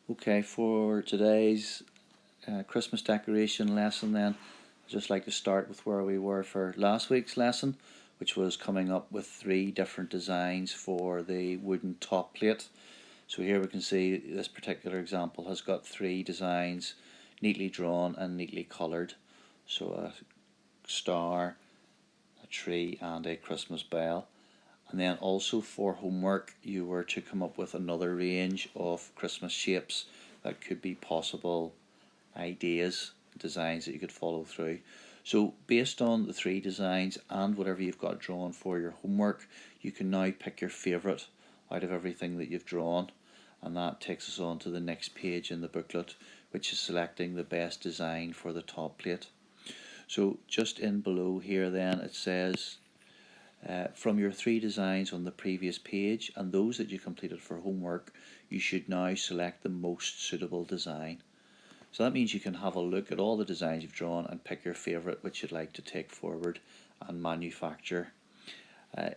Okay, for today's Christmas decoration lesson then, I'd just like to start with where we were for last week's lesson, which was coming up with 3 different designs for the wooden top plate. So here we can see this particular example has got 3 designs neatly drawn and neatly coloured. So a star, a tree and a Christmas bell. And then also for homework you were to come up with another range of Christmas shapes that could be possible ideas, designs that you could follow through. So based on the 3 designs and whatever you've got drawn for your homework, you can now pick your favourite out of everything that you've drawn, and that takes us on to the next page in the booklet, which is selecting the best design for the top plate. So just in below here then it says from your 3 designs on the previous page and those that you completed for homework, you should now select the most suitable design. So that means you can have a look at all the designs you've drawn and pick your favourite which you'd like to take forward and manufacture.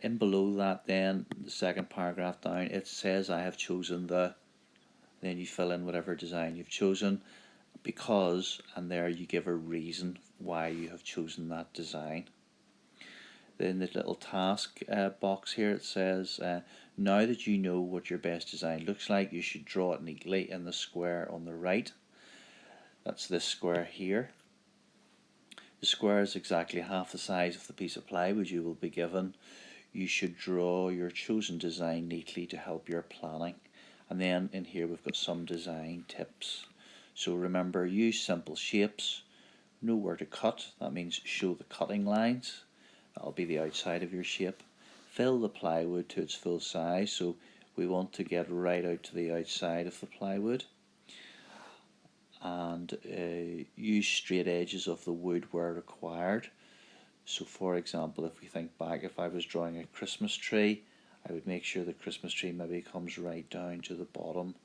In below that then, the second paragraph down, it says I have chosen the, then you fill in whatever design you've chosen, because, and there you give a reason why you have chosen that design. In the little task box here it says now that you know what your best design looks like, you should draw it neatly in the square on the right. That's this square here. The square is exactly half the size of the piece of plywood you will be given. You should draw your chosen design neatly to help your planning. And then in here we've got some design tips. So remember, use simple shapes, know where to cut, that means show the cutting lines. That'll be the outside of your shape. Fill the plywood to its full size, so we want to get right out to the outside of the plywood. And use straight edges of the wood where required. So for example, if we think back, if I was drawing a Christmas tree, I would make sure the Christmas tree maybe comes right down to the bottom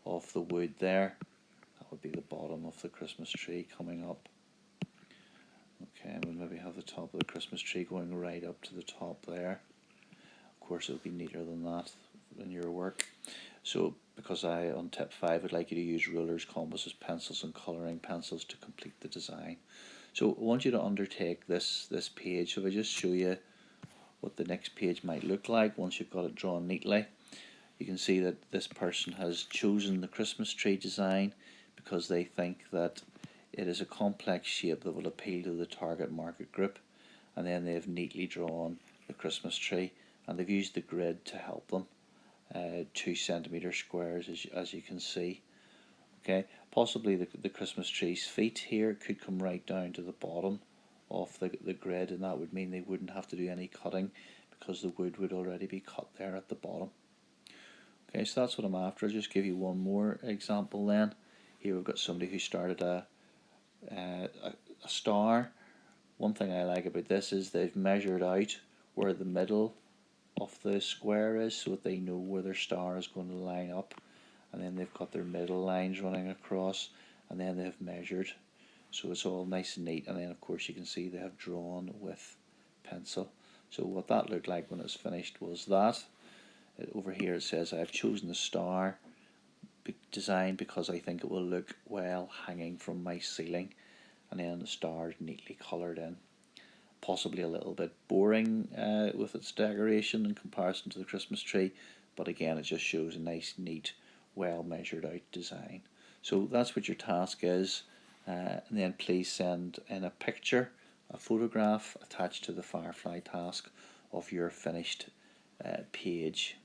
of the wood there. That would be the bottom of the Christmas tree coming up. Okay, and we'll maybe have the top of the Christmas tree going right up to the top there. Of course, it would be neater than that in your work. So, because on tip 5 would like you to use rulers, compasses, pencils and colouring pencils to complete the design. So I want you to undertake this page. So if I just show you what the next page might look like once you've got it drawn neatly, you can see that this person has chosen the Christmas tree design because they think that it is a complex shape that will appeal to the target market group, and then they've neatly drawn the Christmas tree and they've used the grid to help them. 2 centimetre squares as you can see. Okay, possibly the Christmas tree's feet here could come right down to the bottom of the grid, and that would mean they wouldn't have to do any cutting because the wood would already be cut there at the bottom. Okay, so that's what I'm after. I'll just give you one more example then. Here we've got somebody who started a star. One thing I like about this is they've measured out where the middle of the square is so that they know where their star is going to line up, and then they've got their middle lines running across, and then they've measured, so it's all nice and neat. And then of course you can see they have drawn with pencil. So what that looked like when it was finished was that. Over here it says I have chosen the star design because I think it will look well hanging from my ceiling, and then the star is neatly coloured in. Possibly a little bit boring with its decoration in comparison to the Christmas tree, but again it just shows a nice, neat, well measured out design. So that's what your task is, and then please send in a picture, a photograph attached to the Firefly task of your finished page.